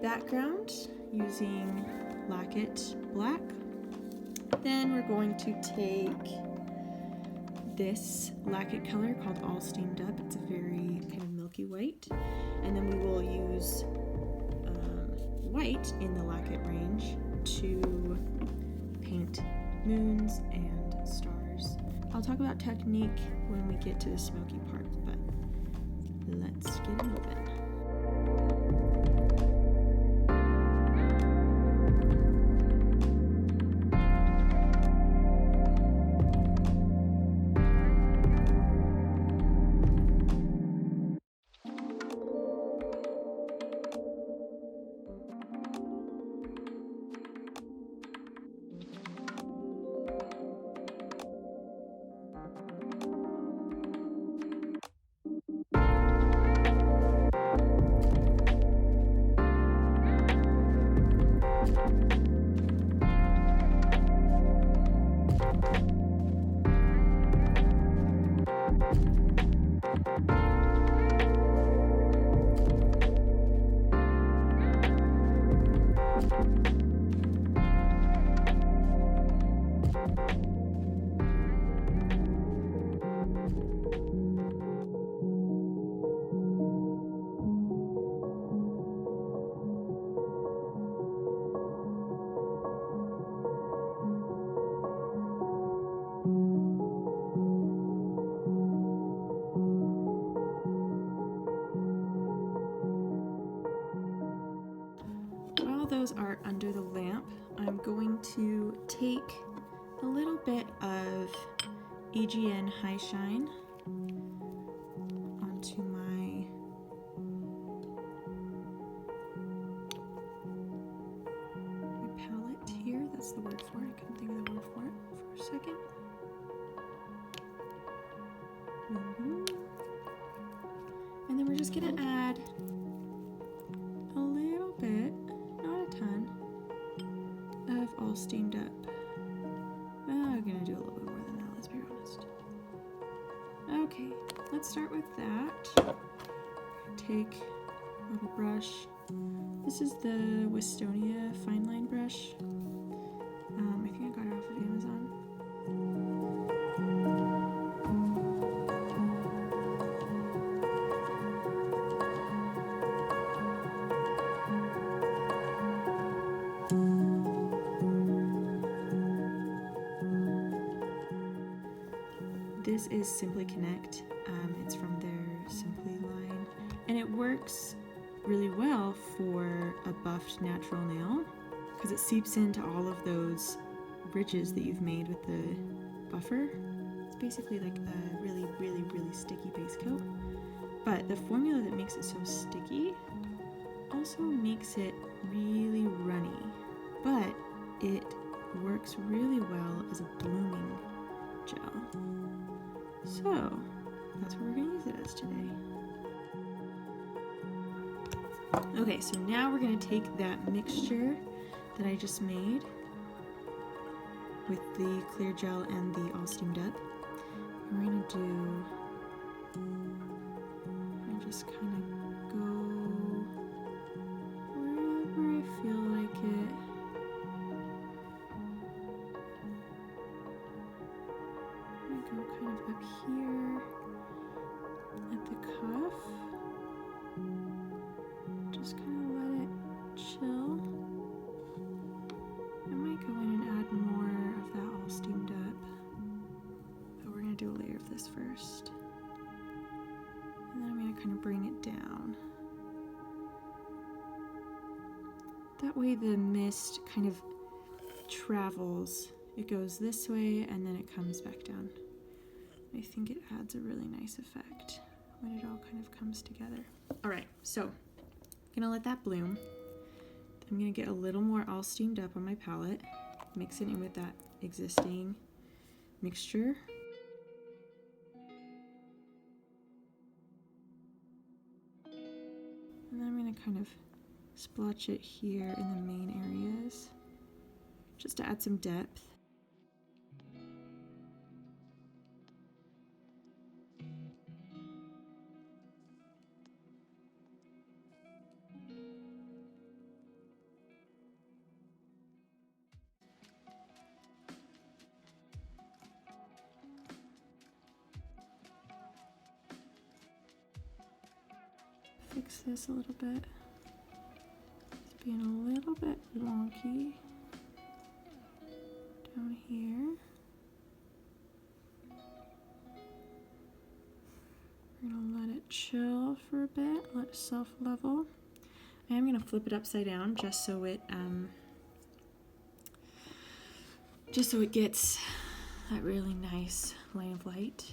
background using Lac-it black. Then we're going to take this Lac-it color called All Steamed Up. It's a very kind of milky white. And then we will use white in the Lac-it range to paint moons and stars. I'll talk about technique when we get to the smoky part, but let's get moving. Those are under the lamp, I'm going to take a little bit of EGN High Shine onto my palette here. That's the word for it. I couldn't think of the word for it for a second. And then we're just gonna add a little bit, of All Steamed Up. I'm gonna do a little bit more than that, let's be honest. Okay, let's start with that. Take a little brush. This is the Wistonia fine line brush. I think I got it off of Amazon. This is Simply Connect. It's from their Simply line, and it works really well for a buffed natural nail because it seeps into all of those ridges that you've made with the buffer. It's basically like a really, really, really sticky base coat, but the formula that makes it so sticky also makes it really runny, but it works really well as a blooming gel. So that's what we're going to use it as today. Okay, so now we're going to take that mixture that I just made with the clear gel and the All Steamed Up. And we're going to do, I just kind of go wherever I feel like it. Go kind of up here at the cuff. Just kind of let it chill. I might go in and add more of that All Steamed Up, but we're going to do a layer of this first. And then I'm going to kind of bring it down. That way the mist kind of travels. It goes this way and then it comes back down. I think it adds a really nice effect when it all kind of comes together. All right, so I'm gonna let that bloom. I'm gonna get a little more All Steamed Up on my palette, mix it in with that existing mixture. And then I'm gonna kind of splotch it here in the main areas, just to add some depth. fix this a little bit. It's being a little bit wonky down here. We're gonna let it chill for a bit, let it self-level. I am gonna flip it upside down just so it gets that really nice line of light.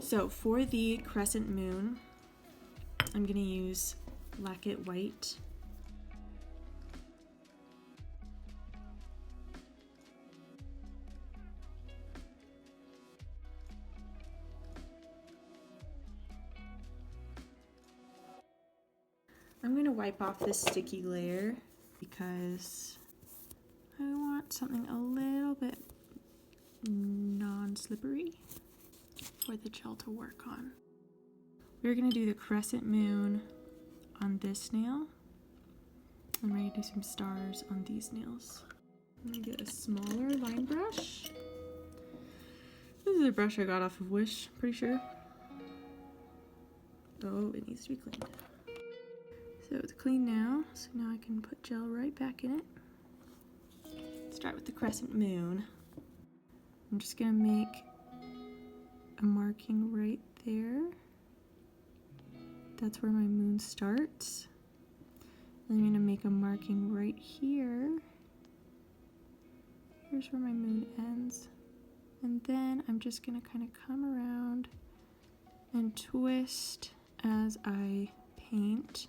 So for the crescent moon, I'm gonna use Lac-it white. I'm going to wipe off this sticky layer because I want something a little bit non-slippery for the gel to work on. We're going to do the crescent moon on this nail. I'm ready to do some stars on these nails. I'm going to get a smaller line brush. This is a brush I got off of Wish, pretty sure. Oh, it needs to be cleaned. So it's clean now, so now I can put gel right back in it. Start with the crescent moon. I'm just gonna make a marking right there. That's where my moon starts. And I'm gonna make a marking right here. Here's where my moon ends. And then I'm just gonna kind of come around and twist as I paint,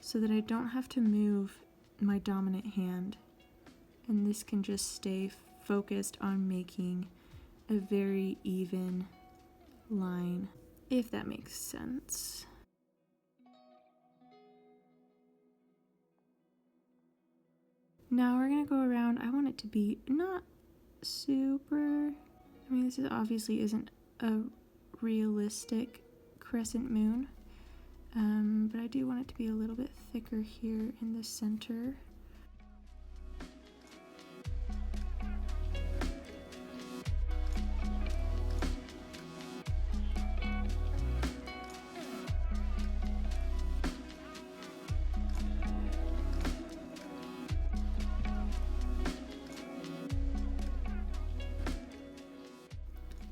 so that I don't have to move my dominant hand, and this can just stay focused on making a very even line, if that makes sense. Now we're gonna go around. I want it to be not super, I mean, this obviously isn't a realistic crescent moon. But I do want it to be a little bit thicker here in the center.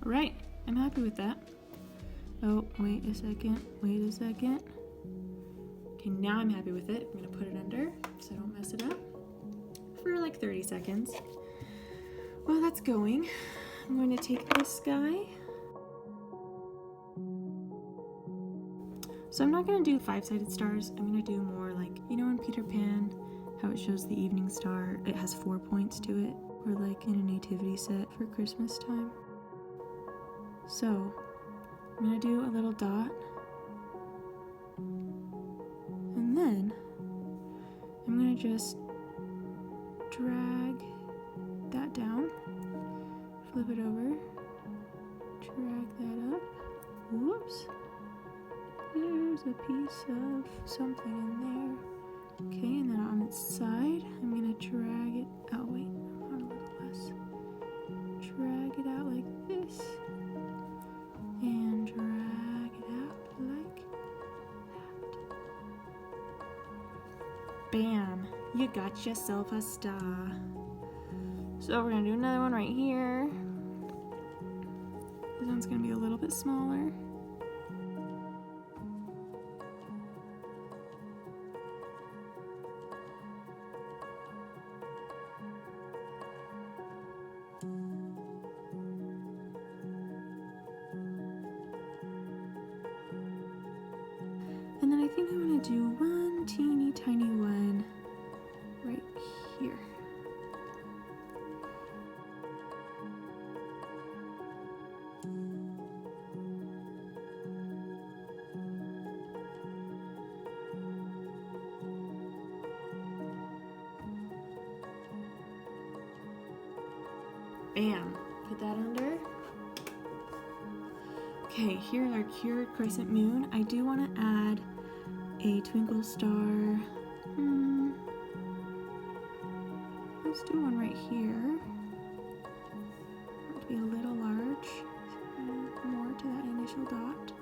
All right, I'm happy with that. Oh, wait a second. Okay, now I'm happy with it. I'm gonna put it under so I don't mess it up for like 30 seconds. While that's going, I'm going to take this guy. So I'm not gonna do 5-sided stars. I'm gonna do more like, you know in Peter Pan, how it shows the evening star, it has 4 points to it, or like in a nativity set for Christmas time. So I'm gonna do a little dot, and then I'm gonna just drag that down, flip it over, drag that up. Whoops, there's a piece of something in there. Okay, and then on its side, I'm gonna drag it out. Wait, on a little less. Drag it out like this. And drag it out like that. Bam! You got yourself a star. So we're gonna do another one right here. This one's gonna be a little bit smaller. And then I think I want to do one teeny tiny one right here. Bam! Put that under. Okay, here's our cured crescent moon. I do want to add a twinkle star. Let's do one right here. Be a little large, more to that initial dot.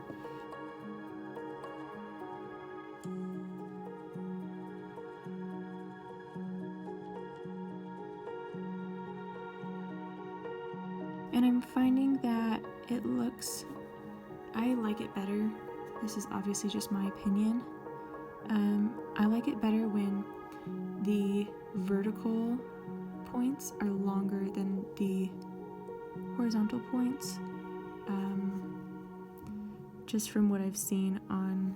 And I'm finding that it looks, I like it better. This is obviously just my opinion. I like it better when the vertical points are longer than the horizontal points, just from what I've seen on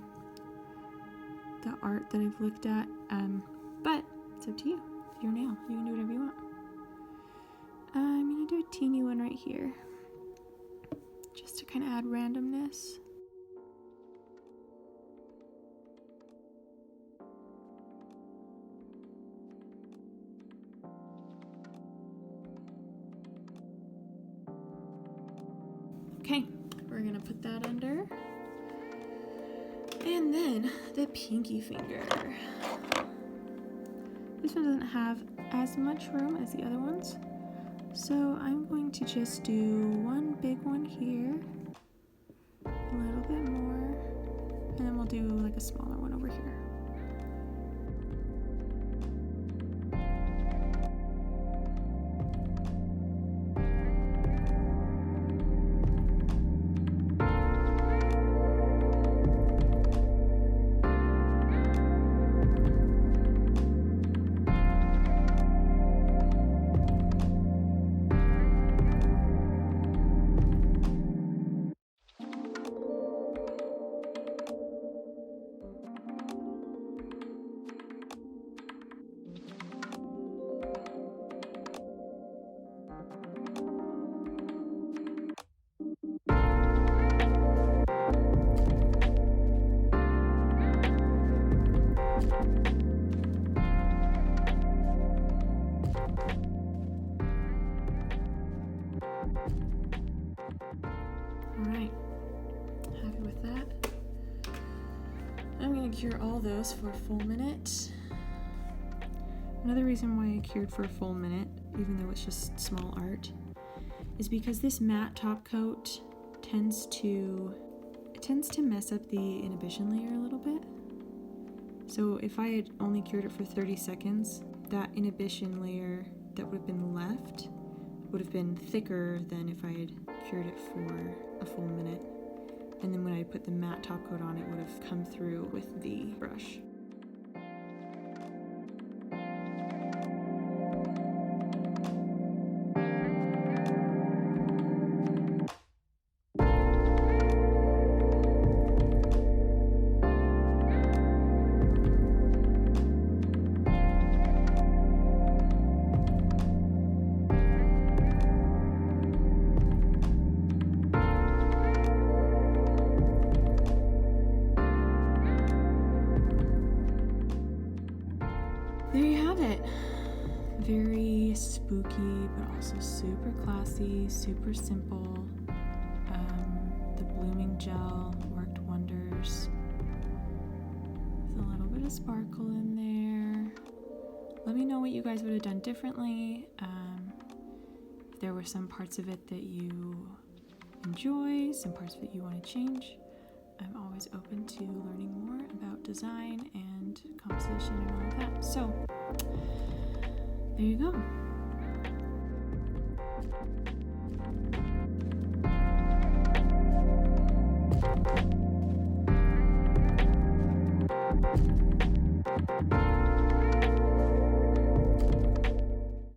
the art that I've looked at, but it's up to you. It's your nail, you can do whatever you want. I'm gonna do a teeny one right here, just to kind of add randomness. Okay, we're gonna put that under. And then the pinky finger. This one doesn't have as much room as the other ones, so I'm going to just do one big one here, a little bit more, and then we'll do like a smaller one over here. Alright, happy with that. I'm going to cure all those for a full minute. Another reason why I cured for a full minute, even though it's just small art, is because this matte top coat tends to mess up the inhibition layer a little bit. So if I had only cured it for 30 seconds, that inhibition layer that would have been left would have been thicker than if I had cured it for a full minute. And then when I put the matte top coat on, it would have come through with the brush. There you have it. Very spooky, but also super classy, super simple. The blooming gel worked wonders. With a little bit of sparkle in there. Let me know what you guys would have done differently. If there were some parts of it that you enjoy, some parts of it you want to change. I'm always open to learning more about design and composition and all of that. So, there you go.